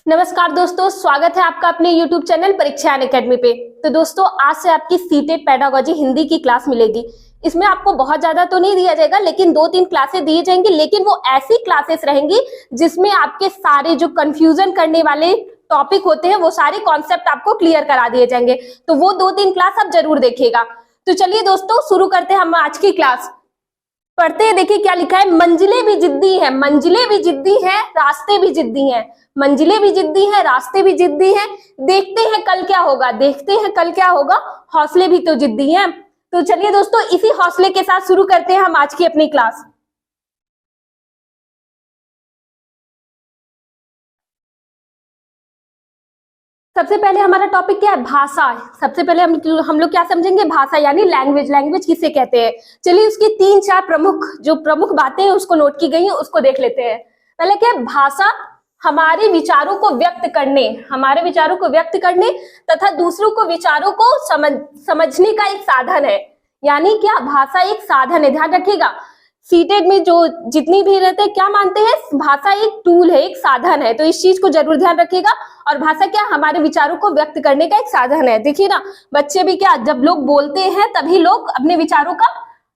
नमस्कार दोस्तों, स्वागत है आपका अपने YouTube चैनल परीक्षा अनअकैडमी पे। तो दोस्तों, आज से आपकी सीटेट पेडागोजी हिंदी की क्लास मिलेगी। इसमें आपको बहुत ज्यादा तो नहीं दिया जाएगा, लेकिन 2-3 क्लासेस दिए जाएंगे। लेकिन वो ऐसी क्लासेस रहेंगी जिसमें आपके सारे जो कंफ्यूजन करने वाले टॉपिक होते हैं वो सारे कॉन्सेप्ट आपको क्लियर करा दिए जाएंगे। तो वो 2-3 क्लास आप जरूर देखिएगा। तो चलिए दोस्तों, शुरू करते हैं हम आज की क्लास। पढ़ते हैं, देखिए क्या लिखा है। मंजिलें भी जिद्दी है, मंजिलें भी जिद्दी है, रास्ते भी जिद्दी हैं। मंजिलें भी जिद्दी है, रास्ते भी जिद्दी हैं। देखते हैं कल क्या होगा, देखते हैं कल क्या होगा, हौसले भी तो जिद्दी हैं। तो चलिए दोस्तों, इसी हौसले के साथ शुरू करते हैं हम आज की अपनी क्लास। सबसे पहले हमारा टॉपिक क्या है? भाषा। सबसे पहले हम लोग क्या समझेंगे? भाषा यानी लैंग्वेज। लैंग्वेज किसे कहते हैं? चलिए उसकी 3-4 प्रमुख बातें हैं उसको नोट की गई हैं, उसको देख लेते हैं। पहले क्या है? भाषा हमारे विचारों को व्यक्त करने, हमारे विचारों को व्यक्त करने तथा दूसरों को विचारों को समझने का एक साधन है। यानी क्या? भाषा एक साधन है। ध्यान रखिएगा, सीटेट में जो जितनी भी रहते हैं क्या मानते हैं? भाषा एक टूल है, एक साधन है। तो इस चीज को जरूर ध्यान रखिएगा। और भाषा क्या? हमारे विचारों को व्यक्त करने का एक साधन है। देखिए ना, बच्चे भी क्या, जब लोग बोलते हैं तभी लोग अपने विचारों का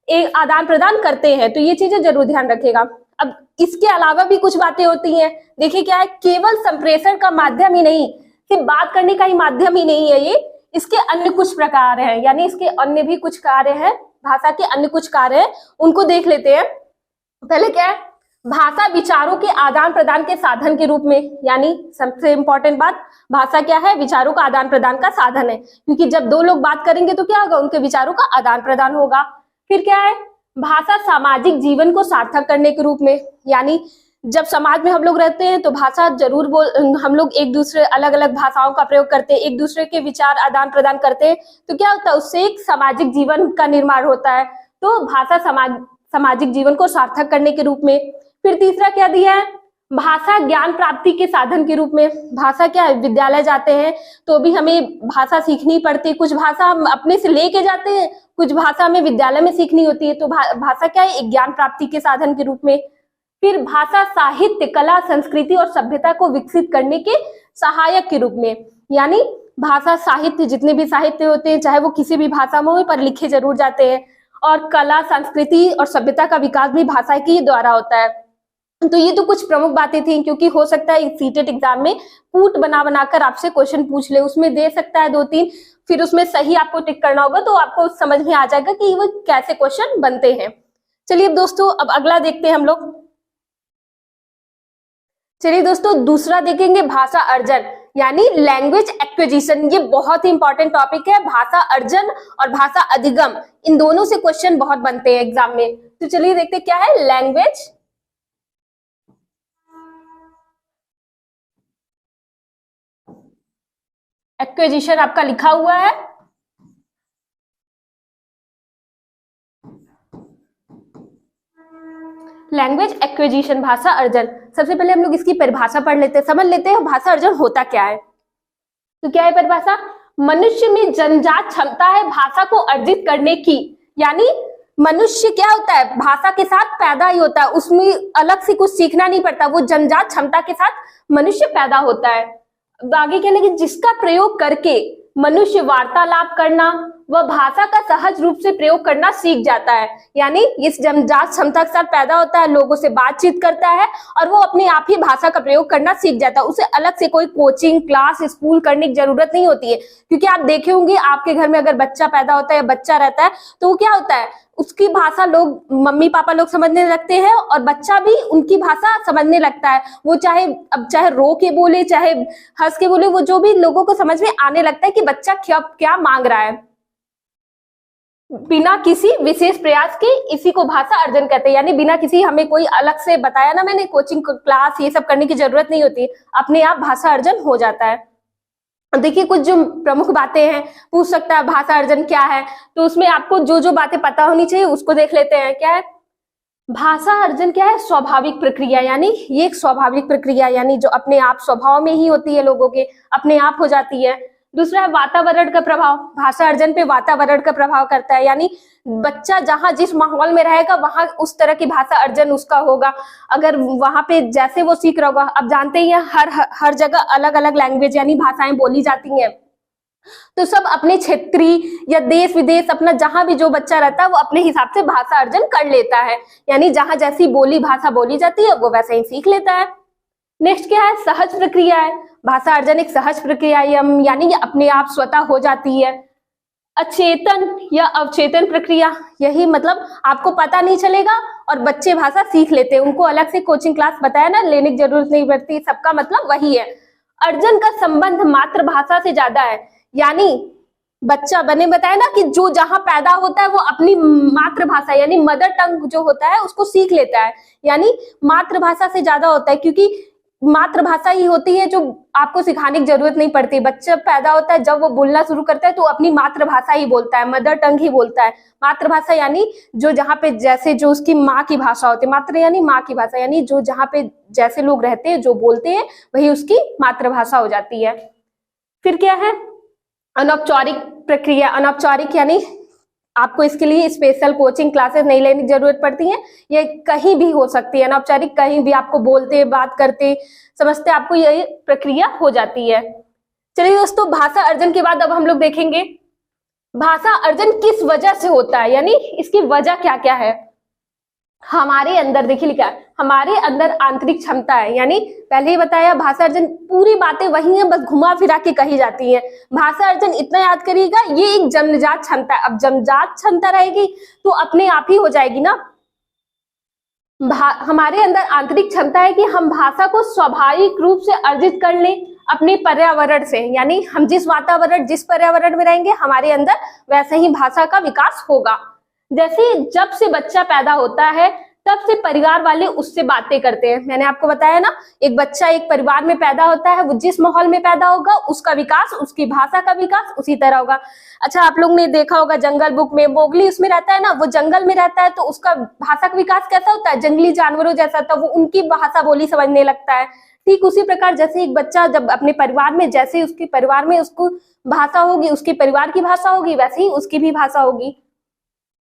एक आदान प्रदान करते हैं। तो ये चीजें जरूर ध्यान रखिएगा। अब इसके अलावा भी कुछ बातें होती हैं। देखिए क्या है, केवल संप्रेषण का माध्यम ही नहीं, सिर्फ बात करने का ही माध्यम ही नहीं है ये, इसके अन्य कुछ प्रकार हैं। यानी इसके अन्य भी कुछ कार्य हैं, भाषा के अन्य कुछ कार्य हैं, उनको देख लेते हैं। पहले क्या है? भाषा विचारों के आदान प्रदान के साधन के रूप में। यानी सबसे इंपॉर्टेंट बात, भाषा क्या है? विचारों का आदान प्रदान का साधन है। क्योंकि जब दो लोग बात करेंगे तो क्या होगा? उनके विचारों का आदान प्रदान होगा। फिर क्या है? भाषा सामाजिक जीवन को सार्थक करने के रूप में। यानी जब समाज में हम लोग रहते हैं तो भाषा जरूर हम लोग एक दूसरे अलग अलग भाषाओं का प्रयोग करते हैं, एक दूसरे के विचार आदान प्रदान करते हैं। तो क्या होता है? उससे एक सामाजिक जीवन का निर्माण होता है। तो भाषा सामाजिक जीवन को सार्थक करने के रूप में। फिर तीसरा क्या दिया है? भाषा ज्ञान प्राप्ति के साधन के रूप में। भाषा क्या है? विद्यालय जाते हैं तो भी हमें भाषा सीखनी पड़ती है। कुछ भाषा हम अपने से लेके जाते हैं, कुछ भाषा हमें विद्यालय में सीखनी होती है। तो भाषा क्या है? एक ज्ञान प्राप्ति के साधन के रूप में। फिर भाषा साहित्य, कला, संस्कृति और सभ्यता को विकसित करने के सहायक के रूप में। यानी भाषा साहित्य, जितने भी साहित्य होते हैं चाहे वो किसी भी भाषा में हो, पर लिखे जरूर जाते हैं। और कला, संस्कृति और सभ्यता का विकास भी भाषा के द्वारा होता है। तो ये तो कुछ प्रमुख बातें थी, क्योंकि हो सकता है सीटेट एग्जाम में पूट बना बनाकर आपसे क्वेश्चन पूछ ले, उसमें दे सकता है 2-3, फिर उसमें सही आपको टिक करना होगा तो आपको समझ में आ जाएगा कि वो कैसे क्वेश्चन बनते हैं। चलिए दोस्तों, अब अगला देखते हैं हम लोग। चलिए दोस्तों, दूसरा देखेंगे भाषा अर्जन यानी लैंग्वेज एक्विजिशन। ये बहुत ही इंपॉर्टेंट टॉपिक है। भाषा अर्जन और भाषा अधिगम, इन दोनों से क्वेश्चन बहुत बनते हैं एग्जाम में। तो चलिए देखते हैं क्या है लैंग्वेज एक्विजिशन। आपका लिखा हुआ है लैंग्वेज एक्विजिशन, भाषा अर्जन। सबसे पहले हम लोग इसकी परिभाषा पढ़ लेते हैं, समझ लेते हैं भाषा अर्जन होता क्या है। तो क्या है परिभाषा? मनुष्य में जन्मजात क्षमता है भाषा को अर्जित करने की। यानी मनुष्य क्या होता है? भाषा के साथ पैदा ही होता है, उसमें अलग से कुछ सीखना नहीं पड़ता, वो जन्मजात क्षमता के साथ मनुष्य पैदा होता है। आगे क्या लगे? जिसका प्रयोग करके मनुष्य वार्तालाप करना वह भाषा का सहज रूप से प्रयोग करना सीख जाता है। यानी इस जन्मजात क्षमता के साथ पैदा होता है, लोगों से बातचीत करता है और वो अपने आप ही भाषा का प्रयोग करना सीख जाता है। उसे अलग से कोई कोचिंग क्लास स्कूल करने की जरूरत नहीं होती है। क्योंकि आप देखे होंगे आपके घर में अगर बच्चा पैदा होता है या बच्चा रहता है तो वो क्या होता है? उसकी भाषा लोग, मम्मी पापा लोग समझने लगते हैं और बच्चा भी उनकी भाषा समझने लगता है। वो चाहे रो के बोले, चाहे हंस के बोले, वो जो भी लोगों को समझ में आने लगता है कि बच्चा क्या मांग रहा है, बिना किसी विशेष प्रयास के। इसी को भाषा अर्जन कहते हैं। यानी बिना किसी, हमें कोई अलग से बताया ना मैंने, कोचिंग क्लास ये सब करने की जरूरत नहीं होती, अपने आप भाषा अर्जन हो जाता है। देखिए कुछ जो प्रमुख बातें हैं, पूछ सकता है भाषा अर्जन क्या है, तो उसमें आपको जो जो बातें पता होनी चाहिए उसको देख लेते हैं। क्या है भाषा अर्जन? क्या है? स्वाभाविक प्रक्रिया। यानी ये एक स्वाभाविक प्रक्रिया, यानी जो अपने आप स्वभाव में ही होती है, लोगों के अपने आप हो जाती है। दूसरा है वातावरण का प्रभाव, भाषा अर्जन पे वातावरण का प्रभाव करता है, यानी बच्चा जहां जिस माहौल में रहेगा वहां उस तरह की भाषा अर्जन उसका होगा। अगर वहां पे जैसे वो सीख रहा होगा, अब जानते ही हैं हर जगह अलग अलग लैंग्वेज यानी भाषाएं बोली जाती हैं, तो सब अपने क्षेत्रीय या देश विदेश अपना जहां भी जो बच्चा रहता है वो अपने हिसाब से भाषा अर्जन कर लेता है, यानी जहां जैसी बोली भाषा बोली जाती है वो वैसे ही सीख लेता है। नेक्स्ट क्या है, सहज प्रक्रिया है। भाषा अर्जन एक सहज प्रक्रिया है, यानी ये अपने आप स्वतः हो जाती है। अचेतन या अवचेतन प्रक्रिया, यही मतलब आपको पता नहीं चलेगा और बच्चे भाषा सीख लेते हैं, उनको अलग से कोचिंग क्लास बताया ना लेने की जरूरत नहीं पड़ती, सबका मतलब वही है। अर्जन का संबंध मातृभाषा से ज्यादा है, यानी बच्चा बने बताया ना कि जो जहां पैदा होता है वो अपनी मातृभाषा यानी मदर टंग जो होता है उसको सीख लेता है, यानी मातृभाषा से ज्यादा होता है, क्योंकि मातृभाषा ही होती है जो आपको सिखाने की जरूरत नहीं पड़ती। बच्चा पैदा होता है जब वो बोलना शुरू करता है तो अपनी मातृभाषा ही बोलता है, मदर टंग ही बोलता है। मातृभाषा यानी जो जहाँ पे जैसे जो उसकी माँ की भाषा होती है, मातृ यानी माँ की भाषा, यानी जो जहाँ पे जैसे लोग रहते हैं जो बोलते हैं वही उसकी मातृभाषा हो जाती है। फिर क्या है, अनौपचारिक प्रक्रिया। अनौपचारिक यानी आपको इसके लिए स्पेशल कोचिंग क्लासेस नहीं लेने की जरूरत पड़ती है, ये कहीं भी हो सकती है। अनौपचारिक कहीं भी आपको बोलते बात करते समझते आपको ये प्रक्रिया हो जाती है। चलिए दोस्तों, भाषा अर्जन के बाद अब हम लोग देखेंगे भाषा अर्जन किस वजह से होता है, यानी इसकी वजह क्या क्या है। हमारे अंदर देखिए लिखा है, हमारे अंदर आंतरिक क्षमता है, यानी पहले ही बताया भाषा अर्जन पूरी बातें वही हैं, बस घुमा फिरा के कही जाती हैं। भाषा अर्जन इतना याद करिएगा, ये एक जन्मजात क्षमता है। अब जन्मजात क्षमता रहेगी तो अपने आप ही हो जाएगी ना। हमारे अंदर आंतरिक क्षमता है कि हम भाषा को स्वाभाविक रूप से अर्जित कर लें अपने पर्यावरण से, यानी हम जिस वातावरण जिस पर्यावरण में रहेंगे हमारे अंदर वैसे ही भाषा का विकास होगा। जैसे जब से बच्चा पैदा होता है तब से परिवार वाले उससे बातें करते हैं। मैंने आपको बताया ना, एक बच्चा एक परिवार में पैदा होता है, वो जिस माहौल में पैदा होगा उसका विकास, उसकी भाषा का विकास उसी तरह होगा। अच्छा, आप लोग ने देखा होगा जंगल बुक में मोगली उसमें रहता है ना, वो जंगल में रहता है तो उसका भाषा का विकास कैसा होता है, जंगली जानवरों जैसा होता है, वो उनकी भाषा बोली समझने लगता है। ठीक उसी प्रकार जैसे एक बच्चा जब अपने परिवार में, जैसे उसके परिवार में उसको भाषा होगी, उसके परिवार की भाषा होगी, वैसे ही उसकी भी भाषा होगी।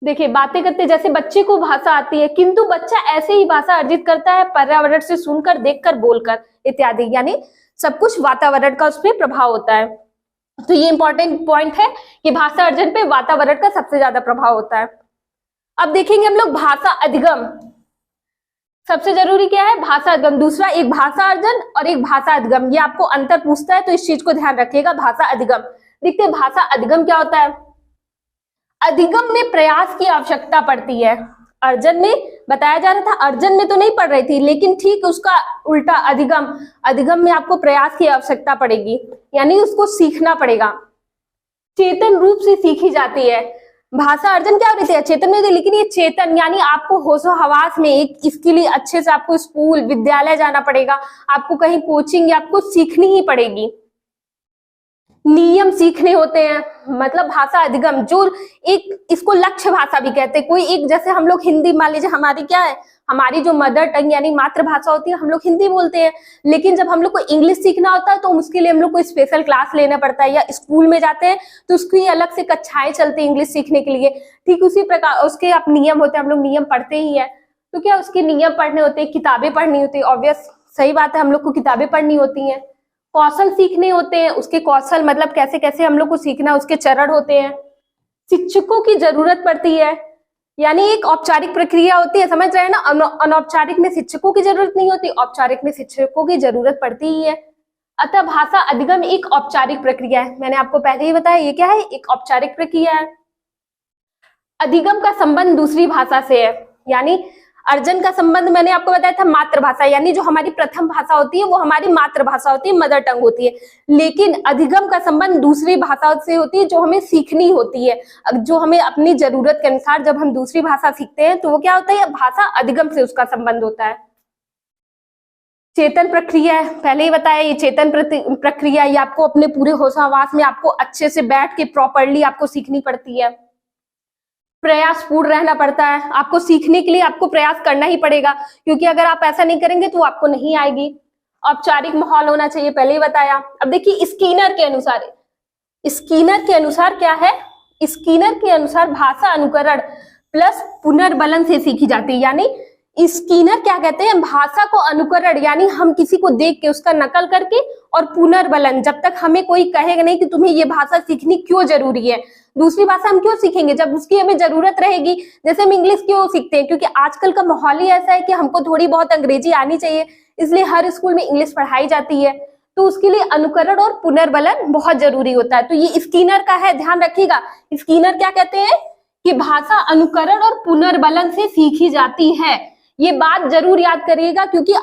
देखिए, बातें करते जैसे बच्चे को भाषा आती है, किंतु बच्चा ऐसे ही भाषा अर्जित करता है पर्यावरण से सुनकर, देखकर, बोलकर इत्यादि, यानी सब कुछ वातावरण का उस पर प्रभाव होता है। तो ये इंपॉर्टेंट पॉइंट है कि भाषा अर्जन पे वातावरण का सबसे ज्यादा प्रभाव होता है। अब देखेंगे हम लोग भाषा अधिगम। सबसे जरूरी क्या है, भाषा अधिगम। दूसरा, एक भाषा अर्जन और एक भाषा अधिगम, ये आपको अंतर पूछता है तो इस चीज को ध्यान रखिएगा। भाषा अधिगम, देखते हैं भाषा अधिगम क्या होता है। अधिगम में प्रयास की आवश्यकता पड़ती है। अर्जन में बताया जा रहा था, अर्जन में तो नहीं पढ़ रही थी, लेकिन ठीक उसका उल्टा अधिगम, अधिगम में आपको प्रयास की आवश्यकता पड़ेगी, यानी उसको सीखना पड़ेगा। चेतन रूप से सीखी जाती है। भाषा अर्जन क्या होती है, चेतन में, लेकिन ये चेतन यानी आपको होशो हवास में, एक इसके लिए अच्छे से आपको स्कूल विद्यालय जाना पड़ेगा, आपको कहीं कोचिंग या आपको सीखनी ही पड़ेगी। नियम सीखने होते हैं, मतलब भाषा अधिगम जो एक, इसको लक्ष्य भाषा भी कहते हैं। कोई एक, जैसे हम लोग हिंदी, मान लीजिए हमारी क्या है, हमारी जो मदर टंग यानी मातृभाषा होती है, हम लोग हिंदी बोलते हैं, लेकिन जब हम लोग को इंग्लिश सीखना होता है तो उसके लिए हम लोग को स्पेशल क्लास लेना पड़ता है, या स्कूल में जाते हैं तो उसकी अलग से कक्षाएं चलती है इंग्लिश सीखने के लिए। ठीक उसी प्रकार उसके आप नियम होते हैं, हम लोग नियम पढ़ते ही है, तो क्या उसके नियम पढ़ने होते हैं, किताबें पढ़नी होती है, ऑब्वियस सही बात है, हम लोग को किताबें पढ़नी होती हैं। कौशल सीखने होते हैं, उसके कौशल मतलब कैसे कैसे हम लोग को सीखना, उसके चरण होते हैं। शिक्षकों की जरूरत पड़ती है, यानी एक औपचारिक प्रक्रिया होती है, समझ रहे हैं ना। अनौपचारिक में शिक्षकों की जरूरत नहीं होती, औपचारिक में शिक्षकों की जरूरत पड़ती ही है। अतः भाषा अधिगम एक औपचारिक प्रक्रिया है। मैंने आपको पहले ही बताया, ये क्या है, एक औपचारिक प्रक्रिया है। अधिगम का संबंध दूसरी भाषा से है, यानी अर्जन का संबंध मैंने आपको बताया था मातृभाषा, यानी जो हमारी प्रथम भाषा होती है वो हमारी मातृभाषा होती है, मदर टंग होती है। लेकिन अधिगम का संबंध दूसरी भाषा से होती है जो हमें सीखनी होती है, जो हमें अपनी जरूरत के अनुसार जब हम दूसरी भाषा सीखते हैं तो वो क्या होता है, भाषा अधिगम से उसका संबंध होता है। चेतन प्रक्रिया है, पहले ही बताया, ये चेतन प्रक्रिया, ये आपको अपने पूरे होशावास में आपको अच्छे से बैठ के प्रॉपरली आपको सीखनी पड़ती है। प्रयास पूर्ण रहना पड़ता है, आपको सीखने के लिए आपको प्रयास करना ही पड़ेगा, क्योंकि अगर आप ऐसा नहीं करेंगे तो आपको नहीं आएगी। औपचारिक माहौल होना चाहिए, पहले ही बताया। अब देखिए स्किनर के अनुसार, स्कीनर के अनुसार क्या है, स्कीनर के अनुसार भाषा अनुकरण प्लस पुनर्बलन से सीखी जाती है। यानी स्कीनर क्या कहते हैं, भाषा को अनुकरण यानी हम किसी को देख के उसका नकल करके, और पुनर्बलन जब तक हमें कोई कहेगा नहीं कि तुम्हें ये भाषा सीखनी क्यों जरूरी है, दूसरी भाषा हम क्यों सीखेंगे जब उसकी हमें जरूरत रहेगी। जैसे हम इंग्लिश क्यों सीखते हैं, क्योंकि आजकल का माहौल ही ऐसा है कि हमको थोड़ी बहुत अंग्रेजी आनी चाहिए, इसलिए हर स्कूल में इंग्लिश पढ़ाई जाती है। तो उसके लिए अनुकरण और पुनर्बलन बहुत जरूरी होता है। तो ये स्कीनर का है, ध्यान रखिएगा। स्कीनर क्या कहते हैं कि भाषा अनुकरण और पुनर्बलन से सीखी जाती है। ये बात जरूर याद करिएगा, क्योंकि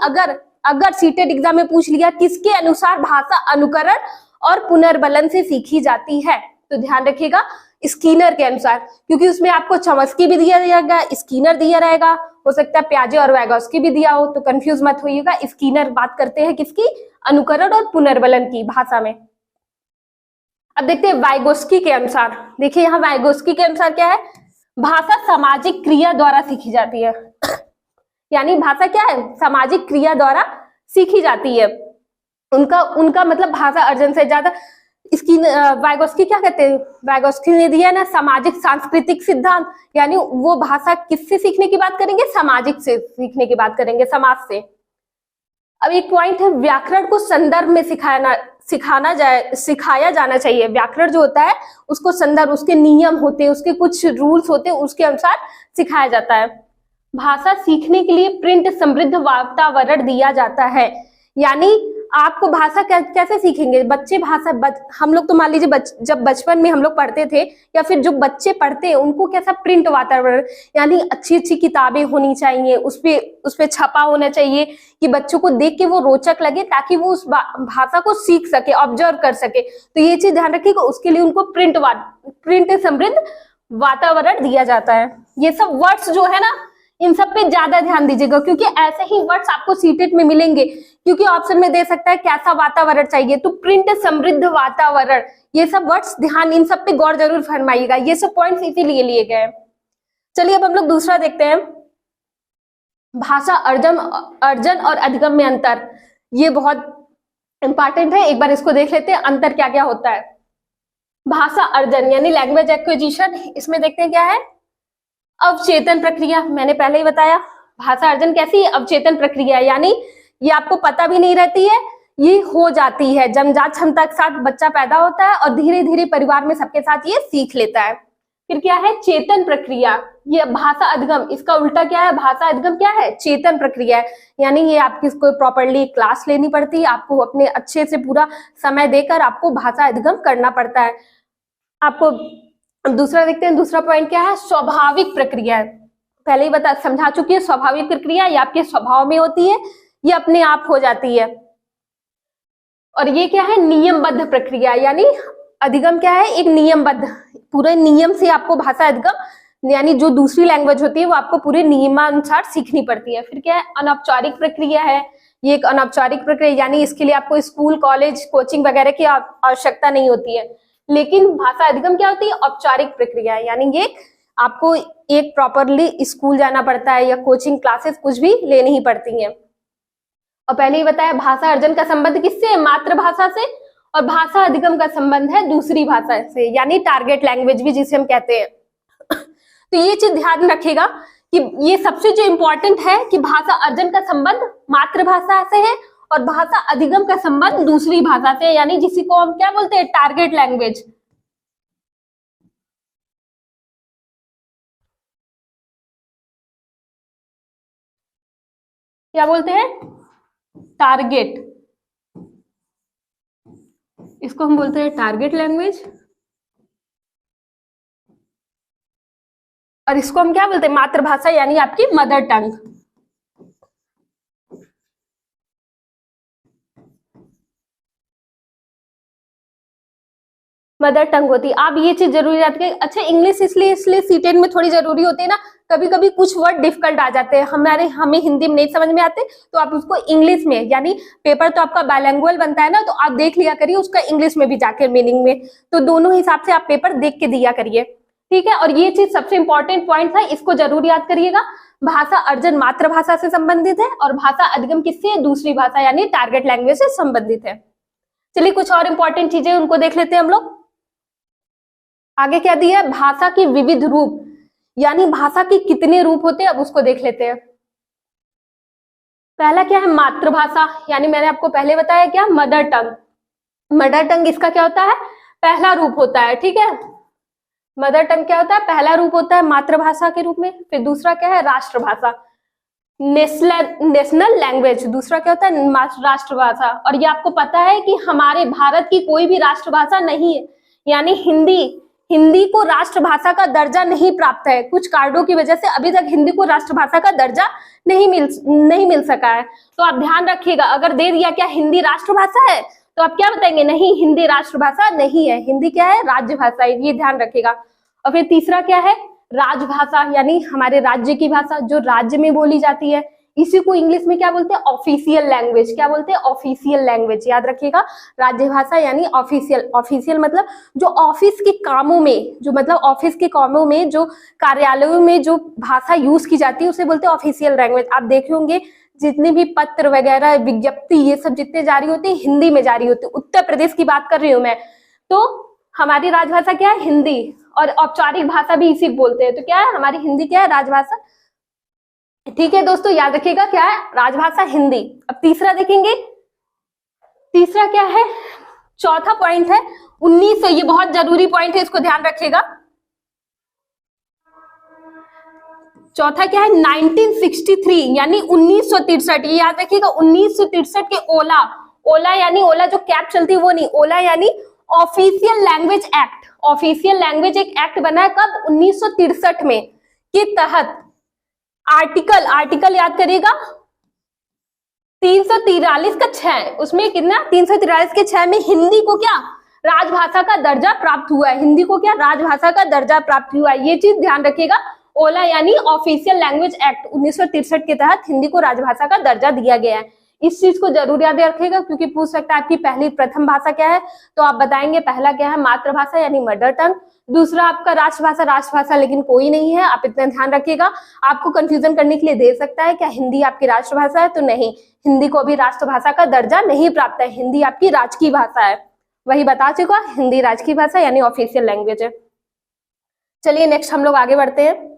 अगर सीटेट एग्जाम में पूछ लिया किसके अनुसार भाषा अनुकरण और पुनर्बलन से सीखी जाती है, तो ध्यान रखिएगा स्कीनर के अनुसार, क्योंकि उसमें आपको चॉम्स्की भी दिया जाएगा, स्कीनर दिया रहेगा, हो सकता है पियाजे और वैगोस्की भी दिया हो, तो कंफ्यूज मत होइएगा। स्कीनर बात करते हैं किसकी, अनुकरण और पुनर्बलन की भाषा में। अब देखते हैं वाइगोस्की के अनुसार। देखिए यहाँ वाइगोस्की के अनुसार क्या है, भाषा सामाजिक क्रिया द्वारा सीखी जाती है। यानी भाषा क्या है, सामाजिक क्रिया द्वारा सीखी जाती है। उनका मतलब भाषा अर्जन से ज्यादा। इसकी वाइगोस्की क्या कहते हैं, वाइगोस्की ने दिया ना सामाजिक सांस्कृतिक सिद्धांत, यानी वो भाषा किससे सीखने की बात करेंगे, सामाजिक से सीखने की बात करेंगे, समाज से। अब एक पॉइंट है, व्याकरण को संदर्भ में सिखाया जाना चाहिए। व्याकरण जो होता है उसको संदर्भ, उसके नियम होते हैं, उसके कुछ रूल्स होते हैं, उसके अनुसार सिखाया जाता है। भाषा सीखने के लिए प्रिंट समृद्ध वातावरण दिया जाता है। यानी आपको भाषा कैसे सीखेंगे बच्चे, हम लोग तो मान लीजिए जब बचपन में हम लोग पढ़ते थे, या फिर जो बच्चे पढ़ते हैं उनको कैसा प्रिंट वातावरण, यानी अच्छी अच्छी किताबें होनी चाहिए, उस पे छपा होना चाहिए कि बच्चों को देख के वो रोचक लगे, ताकि वो उस भाषा को सीख सके, ऑब्जर्व कर सके। तो ये चीज ध्यान रखिएगा, उसके लिए उनको प्रिंट समृद्ध वातावरण दिया जाता है। ये सब वर्ड्स जो है ना, इन सब पे ज्यादा ध्यान दीजिएगा, क्योंकि ऐसे ही वर्ड्स आपको सीटेट में मिलेंगे, क्योंकि ऑप्शन में दे सकता है कैसा वातावरण चाहिए, तो प्रिंट समृद्ध वातावरण, ये सब वर्ड्स ध्यान, इन सब पे गौर जरूर फरमाइएगा। ये सब पॉइंट्स इसीलिए लिए गए। चलिए अब हम लोग दूसरा देखते हैं, भाषा अर्जन और अधिगम में अंतर। ये बहुत इंपॉर्टेंट है, एक बार इसको देख लेते हैं, अंतर क्या क्या होता है। भाषा अर्जन यानी लैंग्वेज एक्विजिशन, इसमें देखते हैं क्या है, अवचेतन प्रक्रिया। मैंने पहले ही बताया भाषा अर्जन कैसी है, अवचेतन प्रक्रिया, यानी ये आपको पता भी नहीं रहती है, ये हो जाती है। जन्मजात क्षमता के साथ बच्चा पैदा होता है और धीरे धीरे परिवार में सबके साथ ये सीख लेता है। फिर क्या है, चेतन प्रक्रिया। ये भाषा अधिगम, इसका उल्टा क्या है, भाषा अधिगम क्या है, चेतन प्रक्रिया है। यानी ये आपकी इसको प्रॉपरली क्लास लेनी पड़ती है, आपको अपने अच्छे से पूरा समय देकर आपको भाषा अधिगम करना पड़ता है। आपको दूसरा देखते हैं, दूसरा पॉइंट क्या है, स्वाभाविक प्रक्रिया। पहले ही समझा चुकी है, स्वाभाविक प्रक्रिया ये आपके स्वभाव में होती है, ये अपने आप हो जाती है। और ये क्या है, नियमबद्ध प्रक्रिया, यानी अधिगम क्या है, एक नियमबद्ध, पूरे नियम से आपको भाषा अधिगम, यानी जो दूसरी लैंग्वेज होती है वो आपको पूरे नियमानुसार सीखनी पड़ती है। फिर क्या है, अनौपचारिक प्रक्रिया है, ये एक अनौपचारिक प्रक्रिया, यानी इसके लिए आपको स्कूल कॉलेज कोचिंग वगैरह की आवश्यकता नहीं होती है। लेकिन भाषा अधिगम क्या होती है, औपचारिक प्रक्रिया है, यानी ये आपको एक प्रॉपरली स्कूल जाना पड़ता है या कोचिंग क्लासेस कुछ भी लेनी ही पड़ती हैं। और पहले ही बताया भाषा अर्जन का संबंध किससे है, मातृभाषा से, और भाषा अधिगम का संबंध है दूसरी भाषा से, यानी टारगेट लैंग्वेज भी जिसे हम कहते हैं। तो ये चीज ध्यान रखिएगा कि ये सबसे जो इम्पोर्टेंट है कि भाषा अर्जन का संबंध मातृभाषा से है और भाषा अधिगम का संबंध दूसरी भाषा से, यानी जिसी को हम क्या बोलते हैं, टारगेट लैंग्वेज। क्या बोलते हैं, टारगेट, इसको हम बोलते हैं टारगेट लैंग्वेज, और इसको हम क्या बोलते हैं, मातृभाषा, यानी आपकी मदर टंग। मदर टंग होती है। आप ये चीज जरूरी याद करें। अच्छा, इंग्लिश इसलिए सीटेट में थोड़ी जरूरी होती है ना, कभी कभी कुछ वर्ड डिफिकल्ट आ जाते हैं, हमें हिंदी में नहीं समझ में आते, तो आप उसको इंग्लिश में, यानी पेपर तो आपका बाइलिंगुअल बनता है ना, तो आप देख लिया करिए उसका इंग्लिश में भी जाकर मीनिंग में, तो दोनों हिसाब से आप पेपर देख के दिया करिए, ठीक है। और ये चीज सबसे इंपॉर्टेंट पॉइंट है, इसको जरूर याद करिएगा। भाषा अर्जन मातृभाषा से संबंधित है और भाषा अधिगम किससे, दूसरी भाषा यानी टारगेट लैंग्वेज से संबंधित है। चलिए कुछ और इंपॉर्टेंट चीजें उनको देख लेते हैं हम लोग। आगे क्या दिया है, भाषा की विविध रूप, यानी भाषा के कितने रूप होते हैं, अब उसको देख लेते हैं। पहला क्या है, मातृभाषा, यानी मैंने आपको पहले बताया क्या, मदर टंग। मदर टंग इसका क्या होता है, पहला रूप होता है, ठीक है। मदर टंग क्या होता है, पहला रूप होता है मातृभाषा के रूप में। फिर दूसरा क्या है, राष्ट्रभाषा, नेशनल लैंग्वेज, दूसरा क्या होता है, राष्ट्रभाषा। और ये आपको पता है कि हमारे भारत की कोई भी राष्ट्रभाषा नहीं है, यानी हिंदी को राष्ट्रभाषा का दर्जा नहीं प्राप्त है। कुछ कारणों की वजह से अभी तक हिंदी को राष्ट्रभाषा का दर्जा नहीं मिल सका है। तो आप ध्यान रखिएगा, अगर दे दिया क्या हिंदी राष्ट्रभाषा है, तो आप क्या बताएंगे, नहीं हिंदी राष्ट्रभाषा नहीं है, हिंदी क्या है, राज्य भाषा है, ये ध्यान रखिएगा। और फिर तीसरा क्या है, राजभाषा, यानी हमारे राज्य की भाषा जो राज्य में बोली जाती है, इसी को इंग्लिश में क्या बोलते हैं, ऑफिशियल लैंग्वेज। क्या बोलते हैं, ऑफिशियल लैंग्वेज, याद रखिएगा। राज्य भाषा यानी ऑफिशियल मतलब जो ऑफिस के कामों में, जो मतलब ऑफिस के कामों में, जो कार्यालयों में जो भाषा यूज की जाती है उसे बोलते हैं ऑफिशियल लैंग्वेज। आप देखे होंगे जितने भी पत्र वगैरह, विज्ञप्ति, ये सब जितने जारी होते हैं हिंदी में जारी होते हैं। उत्तर प्रदेश की बात कर रही हूं मैं, तो हमारी राजभाषा क्या है, हिंदी, और औपचारिक भाषा भी इसी बोलते हैं। तो क्या है, हमारी हिंदी क्या है, राजभाषा, ठीक है दोस्तों, याद रखिएगा क्या है, राजभाषा हिंदी। अब तीसरा देखेंगे, तीसरा क्या है, चौथा पॉइंट है 1900, ये बहुत जरूरी पॉइंट है, इसको ध्यान रखिएगा। चौथा क्या है, 1963, यानी 1963, ये याद रखिएगा। 1963 के ओला यानी ओला जो कैब चलती है वो नहीं, ओला यानी official language act. Official language एक एक्ट बना है कब, 1963 में, के तहत आर्टिकल याद करिएगा 343 का 6, उसमें कितना, 343 के 6 में हिंदी को क्या, राजभाषा का दर्जा प्राप्त हुआ है। हिंदी को क्या, राजभाषा का दर्जा प्राप्त हुआ है, ये चीज ध्यान रखिएगा। ओला यानी ऑफिशियल लैंग्वेज एक्ट 1963 के तहत हिंदी को राजभाषा का दर्जा दिया गया है। इस चीज को जरूर याद रखिएगा, क्योंकि पूछ सकता है आपकी प्रथम भाषा क्या है, तो आप बताएंगे पहला क्या है, मातृभाषा यानी मदर टंग। दूसरा आपका राष्ट्रभाषा, लेकिन कोई नहीं है, आप इतना ध्यान रखिएगा। आपको कंफ्यूजन करने के लिए दे सकता है क्या हिंदी आपकी राष्ट्रभाषा है, तो नहीं, हिंदी को अभी राष्ट्रभाषा का दर्जा नहीं प्राप्त है, हिंदी आपकी राजकीय भाषा है। वही बता चुका, हिंदी राजकीय भाषा यानी ऑफिशियल लैंग्वेज है। चलिए नेक्स्ट हम लोग आगे बढ़ते हैं,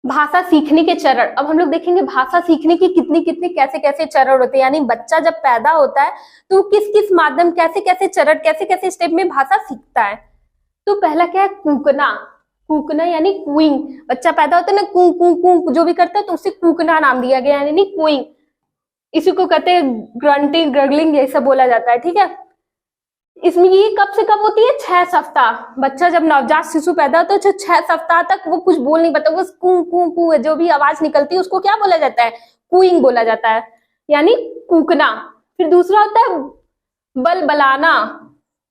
भाषा सीखने के चरण। अब हम लोग देखेंगे भाषा सीखने की कितने कैसे चरण होते हैं, यानी बच्चा जब पैदा होता है तो किस माध्यम, कैसे चरण, कैसे स्टेप में भाषा सीखता है। तो पहला क्या है, कूकना यानी कूइंग। बच्चा पैदा होता है ना, कू कू कू जो भी करता है, तो उसे कूकना नाम दिया गया, यानी कूइंग। इसी को कहते हैं ग्रंटिंग, ग्रगलिंग, ये सब बोला जाता है, ठीक है। इसमें ये कब से कब होती है, 6 सप्ताह। बच्चा जब नवजात शिशु पैदा होता है तो 6 सप्ताह तक वो कुछ बोल नहीं पाता, बस कू कू कू जो भी आवाज निकलती है उसको क्या बोला जाता है, कूइंग बोला जाता है, यानी कूकना। फिर दूसरा होता है बलबलाना,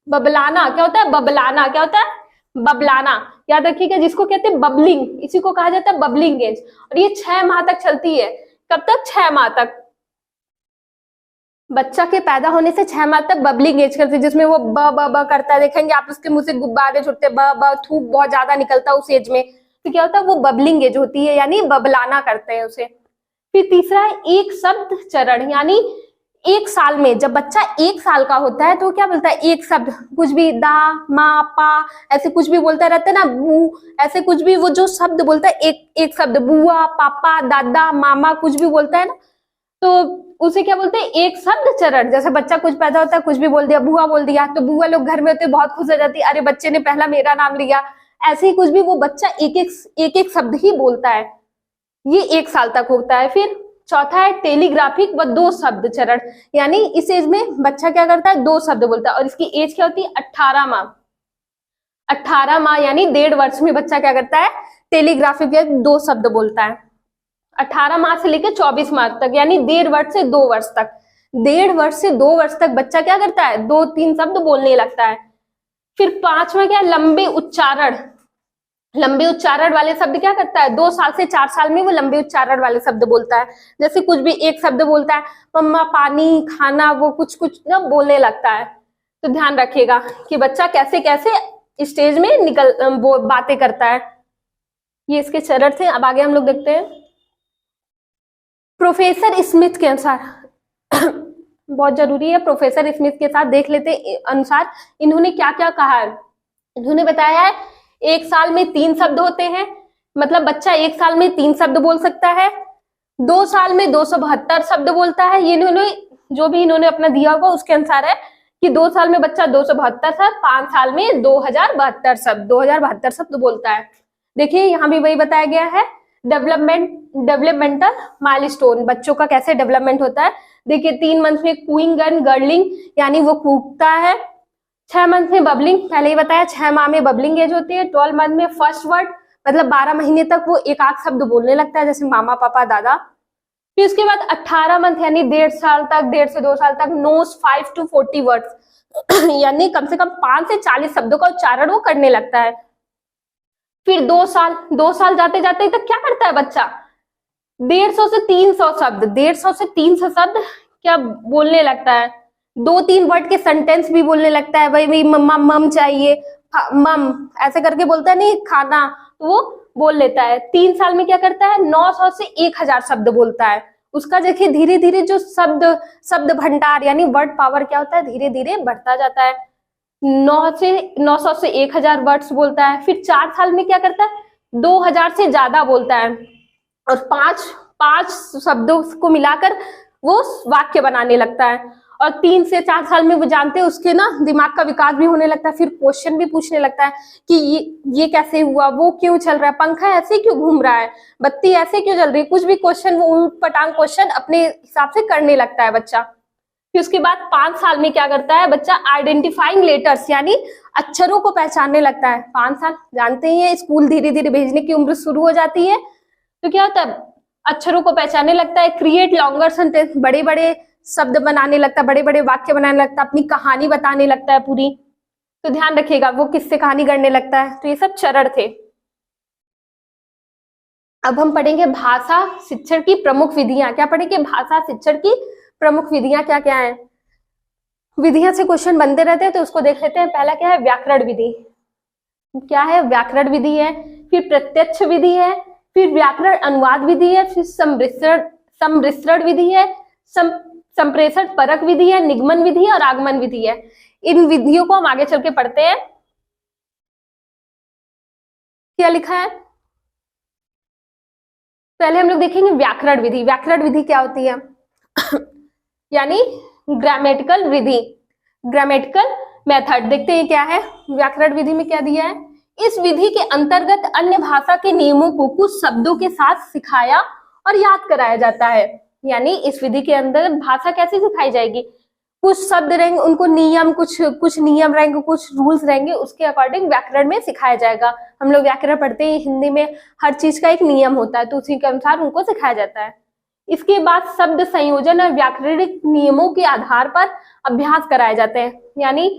बबलाना। क्या होता है, बबलाना, क्या होता है, बबलाना, याद रखिएगा। जिसको कहते हैं बबलिंग, इसी को कहा जाता है बबलिंग एज। और ये 6 माह तक चलती है, कब तक, 6 माह तक। बच्चा के पैदा होने से 6 माह तक बबलिंग एज करते हैं, जिसमें वो ब करता है, देखेंगे आप उसके मुंह से गुब्बारे छूटते, ब थूक बहुत ज्यादा निकलता है उस एज में, तो क्या होता है, वो बबलिंग एज होती है, यानी बबलाना करते हैं उसे। फिर तीसरा है एक शब्द चरण, यानी 1 साल में, जब बच्चा 1 साल का होता है तो क्या बोलता है, एक शब्द, कुछ भी, दा मा पा, ऐसे कुछ भी बोलता रहता है ना, बू, ऐसे कुछ भी वो जो शब्द बोलता है, एक शब्द, बुआ, पापा, दादा, मामा, कुछ भी बोलता है ना, तो उसे क्या बोलते हैं, एक शब्द चरण। जैसे बच्चा कुछ पैदा होता है, कुछ भी बोल दिया, बुआ बोल दिया, तो बुआ लोग घर में होते बहुत खुश हो जाती है, अरे बच्चे ने पहला मेरा नाम लिया। ऐसे ही कुछ भी वो बच्चा एक शब्द ही बोलता है, ये 1 साल तक होता है। फिर चौथा है टेलीग्राफिक व 2 शब्द चरण, यानी इस एज में बच्चा क्या करता है, 2 शब्द बोलता है, और इसकी एज क्या होती है, 18 माह। 18 माह यानी 1.5 वर्ष में बच्चा क्या करता है, टेलीग्राफिक के 2 शब्द बोलता है। 18 माह से लेकर 24 माह तक, यानी 1.5 वर्ष से 2 वर्ष तक, 1.5 वर्ष से 2 वर्ष तक बच्चा क्या करता है, 2-3 शब्द बोलने लगता है। फिर 5वां क्या है, लंबे उच्चारण। लंबे उच्चारण वाले शब्द क्या करता है, 2 साल से 4 साल में वो लंबे उच्चारण वाले शब्द बोलता है। जैसे कुछ भी एक शब्द बोलता है, मम्मा, पानी, खाना, वो कुछ ना बोलने लगता है। तो ध्यान रखिएगा कि बच्चा कैसे स्टेज में बातें करता है। ये इसके चरण थे। अब आगे हम लोग देखते हैं प्रोफेसर स्मिथ के अनुसार बहुत जरूरी है, प्रोफेसर स्मिथ के साथ देख लेते अनुसार इन्होंने क्या क्या कहा है। इन्होंने बताया है एक साल में 3 शब्द होते हैं, मतलब बच्चा एक साल में 3 शब्द बोल सकता है। 2 साल में 272 शब्द बोलता है। ये इन्होंने जो भी इन्होंने अपना दिया होगा उसके अनुसार है कि 2 साल में बच्चा 272 शब्द, 5 साल में 2072 शब्द बोलता है। देखिए यहाँ भी वही बताया गया है, डेवलपमेंटल माइलस्टोन, बच्चों का कैसे डेवलपमेंट होता है। देखिए 3 मंथ में कूइंग एंड गर्लिंग, यानी वो कूकता है। 6 मंथ में बबलिंग, पहले ही बताया 6 माह में बबलिंग एज होती है। 12 मंथ में फर्स्ट वर्ड, मतलब 12 महीने तक वो एक आध शब्द बोलने लगता है, जैसे मामा पापा दादा। फिर उसके बाद 18 मंथ यानी 1.5 साल तक, 1.5 से 2 साल तक नोस 5 to 40 वर्ड्स यानी कम से कम 5 से 40 शब्दों का उच्चारण वो करने लगता है। फिर 2 साल जाते जाते तक क्या करता है बच्चा, 150 से 300 शब्द, 150 से 300 शब्द क्या बोलने लगता है। 2-3 वर्ड के सेंटेंस भी बोलने लगता है, भाई मम्मा मम चाहिए, मम ऐसे करके बोलता है, नहीं खाना, तो वो बोल लेता है। 3 साल में क्या करता है, 900 से 1000 शब्द बोलता है। उसका देखिए धीरे धीरे जो शब्द भंडार यानी वर्ड पावर क्या होता है, धीरे धीरे बढ़ता जाता है। 900 से 1000 वर्ड्स बोलता है। फिर 4 साल में क्या करता है, 2000 से ज्यादा बोलता है, और पांच शब्दों को मिलाकर वो वाक्य बनाने लगता है। और 3 से 4 साल में वो जानते हैं उसके ना दिमाग का विकास भी होने लगता है। फिर क्वेश्चन भी पूछने लगता है कि ये कैसे हुआ, वो क्यों चल रहा है, पंखा ऐसे क्यों घूम रहा है, बत्ती ऐसे क्यों जल रही है, कुछ भी क्वेश्चन वो ऊट पटांग क्वेश्चन अपने हिसाब से करने लगता है बच्चा। फिर उसके बाद 5 साल में क्या करता है बच्चा, आइडेंटिफाइंग लेटर्स यानी अक्षरों को पहचानने लगता है। 5 साल जानते ही है, स्कूल धीरे धीरे भेजने की उम्र शुरू हो जाती है, तो क्या होता है अक्षरों को पहचानने लगता है। क्रिएट लॉन्गर सेंटेंस, बड़े बड़े शब्द बनाने लगता है, बड़े बड़े वाक्य बनाने लगता है, अपनी कहानी बताने लगता है पूरी। तो ध्यान रखिएगा वो किससे कहानी करने लगता है। तो ये सब चरण थे। अब हम पढ़ेंगे भाषा शिक्षण की प्रमुख विधियां। क्या पढ़ेंगे, भाषा शिक्षण की प्रमुख विधियां क्या क्या है। विधियां से क्वेश्चन बनते रहते हैं, तो उसको देख लेते हैं। पहला क्या है, व्याकरण विधि। क्या है, व्याकरण विधि है। फिर प्रत्यक्ष विधि है, फिर व्याकरण अनुवाद विधि है, फिर सम्मिश्रण विधि है, संप्रेषण परक विधि है, निगमन विधि है और आगमन विधि है। इन विधियों को हम आगे चल के पढ़ते हैं। क्या लिखा है, पहले हम लोग देखेंगे व्याकरण विधि। व्याकरण विधि क्या होती है यानी ग्रामेटिकल विधि, ग्रामेटिकल मेथड। देखते हैं क्या है व्याकरण विधि में क्या दिया है। इस विधि के अंतर्गत अन्य भाषा के नियमों को कुछ शब्दों के साथ सिखाया और याद कराया जाता है। यानी इस विधि के अंदर भाषा कैसे सिखाई जाएगी, कुछ शब्द रहेंगे उनको नियम, कुछ नियम रहेंगे, कुछ रूल्स रहेंगे, उसके अकॉर्डिंग व्याकरण में सिखाया जाएगा। हम लोग व्याकरण पढ़ते हैं हिंदी में, हर चीज का एक नियम होता है, तो उसी के अनुसार उनको सिखाया जाता है। इसके बाद शब्द संयोजन और व्याकरणिक नियमों के आधार पर अभ्यास कराए जाते हैं। यानी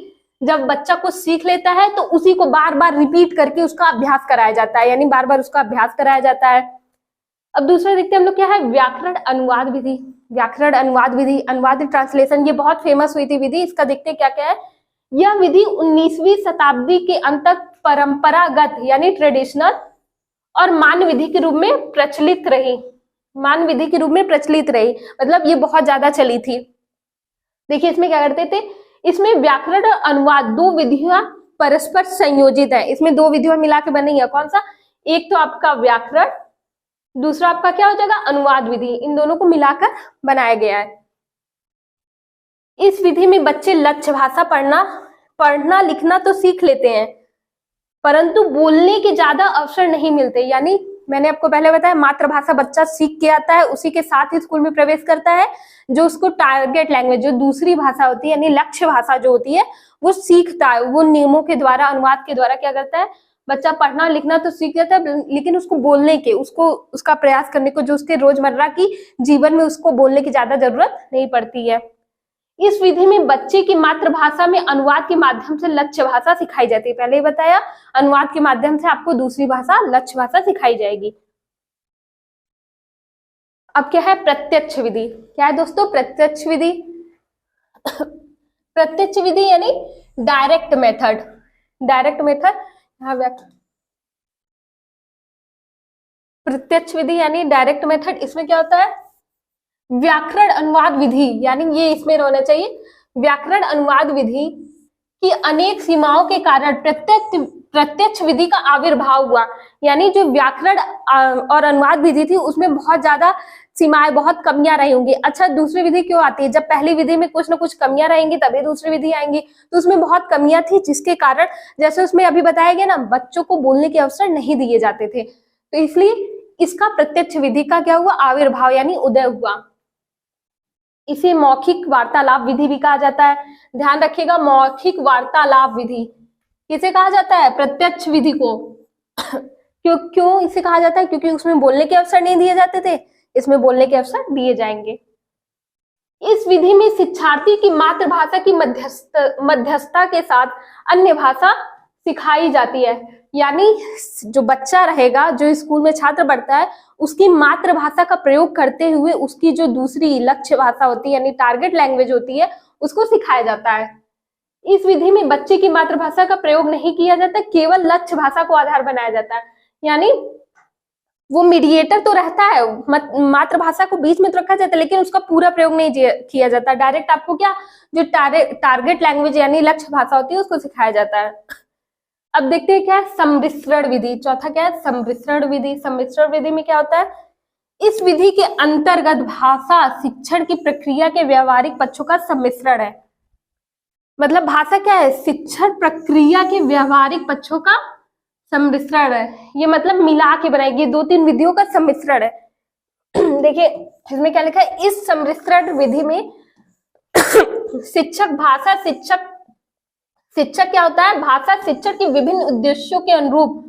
जब बच्चा कुछ सीख लेता है तो उसी को बार बार रिपीट करके उसका अभ्यास कराया जाता है, यानी बार बार उसका अभ्यास कराया जाता है। अब दूसरा देखते हैं हम लोग क्या है, व्याकरण अनुवाद विधि। व्याकरण अनुवाद विधि, अनुवाद ट्रांसलेशन, ये बहुत फेमस हुई थी विधि। इसका देखते हैं क्या क्या है। यह विधि 19वीं शताब्दी के अंत तक परंपरागत यानी ट्रेडिशनल और मान विधि के रूप में प्रचलित रही। मान विधि के रूप में प्रचलित रही, मतलब ये बहुत ज्यादा चली थी। देखिए इसमें क्या करते थे, इसमें व्याकरण और अनुवाद दो विधियां परस्पर संयोजित है। इसमें दो विधियां मिला के बनी है। कौन सा, एक तो आपका व्याकरण, दूसरा आपका क्या हो जाएगा अनुवाद विधि। इन दोनों को मिलाकर बनाया गया है। इस विधि में बच्चे लक्ष्य भाषा पढ़ना लिखना तो सीख लेते हैं, परंतु बोलने के ज्यादा अवसर नहीं मिलते। यानी मैंने आपको पहले बताया मातृभाषा बच्चा सीख के आता है, उसी के साथ ही स्कूल में प्रवेश करता है। जो उसको टारगेट लैंग्वेज, जो दूसरी भाषा होती है यानी लक्ष्य भाषा जो होती है, वो सीखता है। वो नियमों के द्वारा, अनुवाद के द्वारा क्या करता है, बच्चा पढ़ना लिखना तो सीख जाता है, लेकिन उसको बोलने के, उसका प्रयास करने को, जो उसके रोजमर्रा की जीवन में उसको बोलने की ज्यादा जरूरत नहीं पड़ती है। इस विधि में बच्चे की मातृभाषा में अनुवाद के माध्यम से लक्ष्य भाषा सिखाई जाती है। पहले ही बताया, अनुवाद के माध्यम से आपको दूसरी भाषा, लक्ष्य भाषा सिखाई जाएगी। अब क्या है प्रत्यक्ष विधि। क्या है दोस्तों प्रत्यक्ष विधि? प्रत्यक्ष विधि यानी डायरेक्ट मेथड। डायरेक्ट मेथड, प्रत्यक्ष विधि यानी डायरेक्ट मेथड। इसमें क्या होता है, व्याकरण अनुवाद विधि, यानी ये इसमें होना चाहिए। व्याकरण अनुवाद विधि कि अनेक सीमाओं के कारण प्रत्यक्ष विधि का आविर्भाव हुआ। यानी जो व्याकरण और अनुवाद विधि थी उसमें बहुत ज्यादा सीमाएं, बहुत कमियां रही होंगी। अच्छा, दूसरी विधि क्यों आती है? जब पहली विधि में कुछ ना कुछ कमियां रहेंगी तभी दूसरी विधि आएंगी, तो उसमें बहुत कमियां थी, जिसके कारण जैसे उसमें अभी बताया गया ना, बच्चों को बोलने के अवसर नहीं दिए जाते थे, तो इसलिए इसका प्रत्यक्ष विधि का क्या हुआ? आविर्भाव यानी उदय हुआ। इसे मौखिक वार्तालाप विधि भी कहा जाता है। ध्यान रखिएगा, मौखिक वार्तालाप विधि किसे कहा जाता है? प्रत्यक्ष विधि को। क्यों इसे कहा जाता है? क्योंकि उसमें बोलने के अवसर नहीं दिए जाते थे, इसमें बोलने के अवसर दिए जाएंगे। इस विधि में शिक्षार्थी की मातृभाषा की मध्यस्थता के साथ अन्य भाषा सिखाई जाती है। यानी जो बच्चा रहेगा, जो स्कूल में छात्र पढ़ता है, उसकी मातृभाषा का प्रयोग करते हुए उसकी जो दूसरी लक्ष्य भाषा होती है यानी टारगेट लैंग्वेज होती है, उसको सिखाया जाता है। इस विधि में बच्चे की मातृभाषा का प्रयोग नहीं किया जाता, केवल लक्ष्य भाषा को आधार बनाया जाता है। यानी वो मीडिएटर तो रहता है, मातृभाषा को बीच में तो रखा जाता है, लेकिन उसका पूरा प्रयोग नहीं किया जाता। डायरेक्ट आपको क्या, जो टारगेट लैंग्वेज यानी लक्ष्य भाषा होती है उसको सिखाया जाता है। अब देखते हैं क्या है सम्मिश्रण विधि। चौथा क्या है? सम्मिश्रण विधि। सम्मिश्रण विधि में क्या होता है? इस विधि के अंतर्गत भाषा शिक्षण की प्रक्रिया के व्यवहारिक पक्षों का सम्मिश्रण है। मतलब भाषा क्या है? शिक्षण प्रक्रिया के व्यवहारिक पक्षों का सम्मिश्रण है। ये मतलब मिला के बनाएगी, 2-3 विधियों का सम्मिश्रण है। देखिए इसमें क्या लिखा है? इस सम्मिश्रण विधि में शिक्षक क्या होता है? भाषा शिक्षक के विभिन्न उद्देश्यों के अनुरूप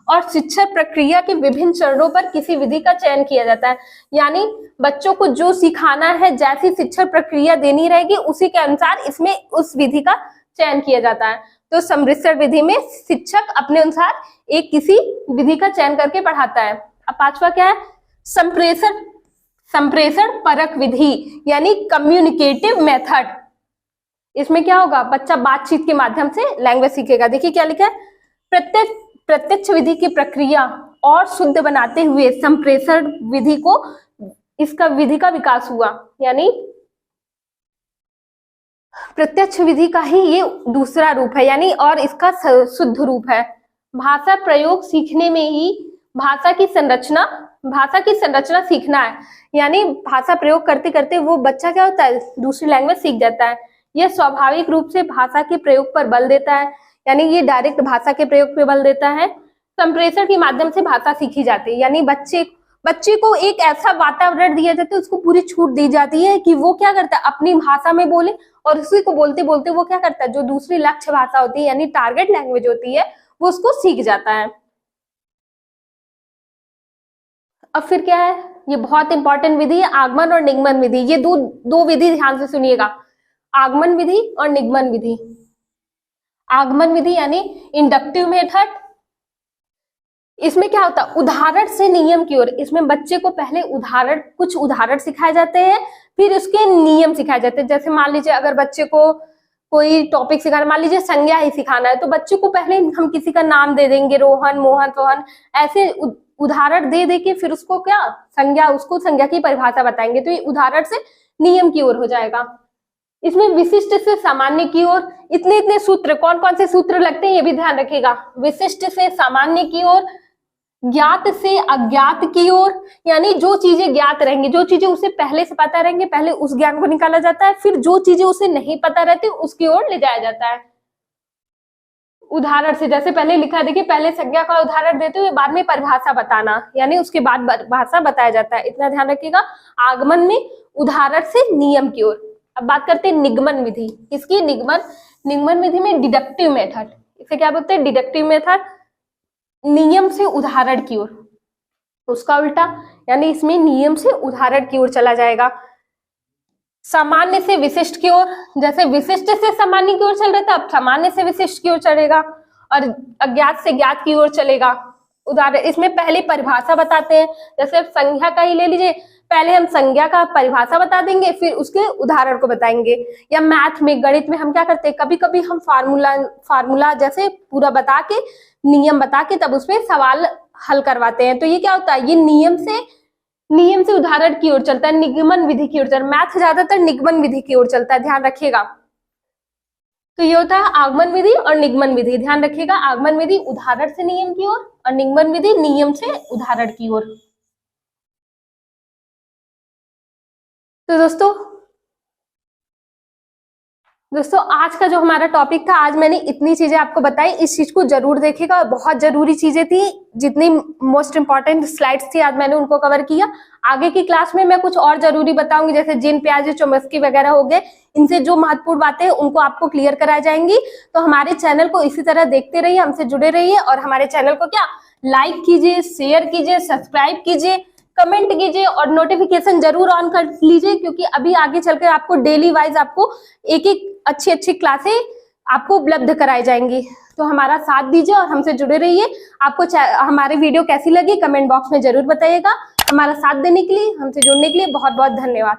और शिक्षण प्रक्रिया के विभिन्न चरणों पर किसी विधि का चयन किया जाता है। यानी बच्चों को जो सिखाना है, जैसी शिक्षण प्रक्रिया देनी रहेगी, उसी के अनुसार इसमें उस विधि का चयन किया जाता है। तो सम्मिश्रण विधि में शिक्षक अपने अनुसार एक किसी विधि का चयन करके पढ़ाता है। अब पांचवा क्या है? संप्रेषण परक विधि यानी कम्युनिकेटिव मेथड। इसमें क्या होगा? बच्चा बातचीत के माध्यम से लैंग्वेज सीखेगा। देखिए क्या लिखा है? प्रत्यक्ष विधि की प्रक्रिया और शुद्ध बनाते हुए संप्रेषण विधि को, इसका विधि का विकास हुआ। यानी प्रत्यक्ष विधि का ही ये दूसरा रूप है, यानी और इसका शुद्ध रूप है। भाषा प्रयोग सीखने में ही भाषा की संरचना सीखना है। यानी भाषा प्रयोग करते करते वो बच्चा क्या होता है? दूसरी लैंग्वेज सीख जाता है। यह स्वाभाविक रूप से भाषा के प्रयोग पर बल देता है, यानी ये डायरेक्ट भाषा के प्रयोग पर बल देता है। संप्रेषण के माध्यम से भाषा सीखी जाती है, यानी बच्चे को एक ऐसा वातावरण दिया जाता है, उसको पूरी छूट दी जाती है कि वो क्या करता है? अपनी भाषा में बोले, और उसी को बोलते बोलते वो क्या करता है? जो दूसरी लक्ष्य भाषा होती है यानी टारगेट लैंग्वेज होती है, वो उसको सीख जाता है। अब फिर क्या है? ये बहुत इंपॉर्टेंट विधि है, आगमन और निगमन विधि। ये दो विधि ध्यान से सुनिएगा, आगमन विधि और निगमन विधि। आगमन विधि यानी इंडक्टिव मेथड। इसमें क्या होता है? उदाहरण से नियम की ओर। इसमें बच्चे को पहले कुछ उदाहरण सिखाए जाते हैं, फिर उसके नियम सिखाए जाते हैं। जैसे मान लीजिए अगर बच्चे को कोई टॉपिक सिखाना, मान लीजिए संज्ञा ही सिखाना है, तो बच्चे को पहले हम किसी का नाम दे देंगे, रोहन, मोहन, सोहन, ऐसे उदाहरण दे के फिर उसको उसको संज्ञा की परिभाषा बताएंगे। तो ये उदाहरण से नियम की ओर हो जाएगा। इसमें विशिष्ट से सामान्य की ओर इतने सूत्र, कौन कौन से सूत्र लगते हैं ये भी ध्यान रखिएगा। विशिष्ट से सामान्य की ओर, ज्ञात से अज्ञात की ओर, यानी जो चीजें ज्ञात रहेंगी, जो चीजें उसे पहले से पता रहेंगे, पहले उस ज्ञान को निकाला जाता है, फिर जो चीजें उसे नहीं पता रहती उसकी ओर ले जाया जाता है। उदाहरण से, जैसे पहले लिखा, देखिए पहले संज्ञा का उदाहरण देते हुए बाद में परिभाषा बताना, यानी उसके बाद भाषा बताया जाता है, इतना ध्यान रखिएगा। आगमन में उदाहरण से नियम की ओर। अब बात करते हैं निगमन विधि। इसकी निगमन विधि में डिडक्टिव मेथड, इसे क्या बोलते हैं? डिडक्टिव मेथड, नियम से उदाहरण की ओर, उसका उल्टा, यानी इसमें नियम से उदाहरण की ओर चला जाएगा। सामान्य से विशिष्ट की ओर, जैसे विशिष्ट से सामान्य की ओर चल रहा था, अब सामान्य से विशिष्ट की ओर चलेगा, और अज्ञात से ज्ञात की ओर चलेगा। उदाहरण, इसमें पहले परिभाषा बताते हैं, जैसे संज्ञा का ही ले लीजिए, पहले हम संज्ञा का परिभाषा बता देंगे, फिर उसके उदाहरण को बताएंगे। या मैथ में, गणित में हम क्या करते हैं? कभी कभी हम फार्मूला जैसे पूरा बता के, नियम बता के तब उसमें सवाल हल करवाते हैं। तो ये क्या होता है? ये नियम से उदाहरण की ओर चलता है, निगमन विधि की ओर चलता है। मैथ ज्यादातर निगमन विधि की ओर चलता है, ध्यान रखिएगा। तो ये होता है आगमन विधि और निगमन विधि। ध्यान रखिएगा, आगमन विधि उदाहरण से नियम की ओर और निगमन विधि नियम से उदाहरण की ओर। तो दोस्तों आज का जो हमारा टॉपिक था, आज मैंने इतनी चीजें आपको बताई, इस चीज को जरूर देखिएगा, बहुत जरूरी चीजें थी, जितनी मोस्ट इंपॉर्टेंट स्लाइड्स थी आज मैंने उनको कवर किया। आगे की क्लास में मैं कुछ और जरूरी बताऊंगी, जैसे जिन प्याज चौमस्की वगैरह हो गए, इनसे जो महत्वपूर्ण बातें हैं उनको आपको क्लियर कराई जाएंगी। तो हमारे चैनल को इसी तरह देखते रहिए, हमसे जुड़े रहिए और हमारे चैनल को क्या लाइक कीजिए, शेयर कीजिए, सब्सक्राइब कीजिए, कमेंट कीजिए और नोटिफिकेशन जरूर ऑन कर लीजिए, क्योंकि अभी आगे चलकर आपको डेली वाइज आपको एक एक अच्छी अच्छी क्लासें आपको उपलब्ध कराई जाएंगी। तो हमारा साथ दीजिए और हमसे जुड़े रहिए। आपको हमारी वीडियो कैसी लगी कमेंट बॉक्स में जरूर बताइएगा। हमारा साथ देने के लिए, हमसे जुड़ने के लिए बहुत बहुत धन्यवाद।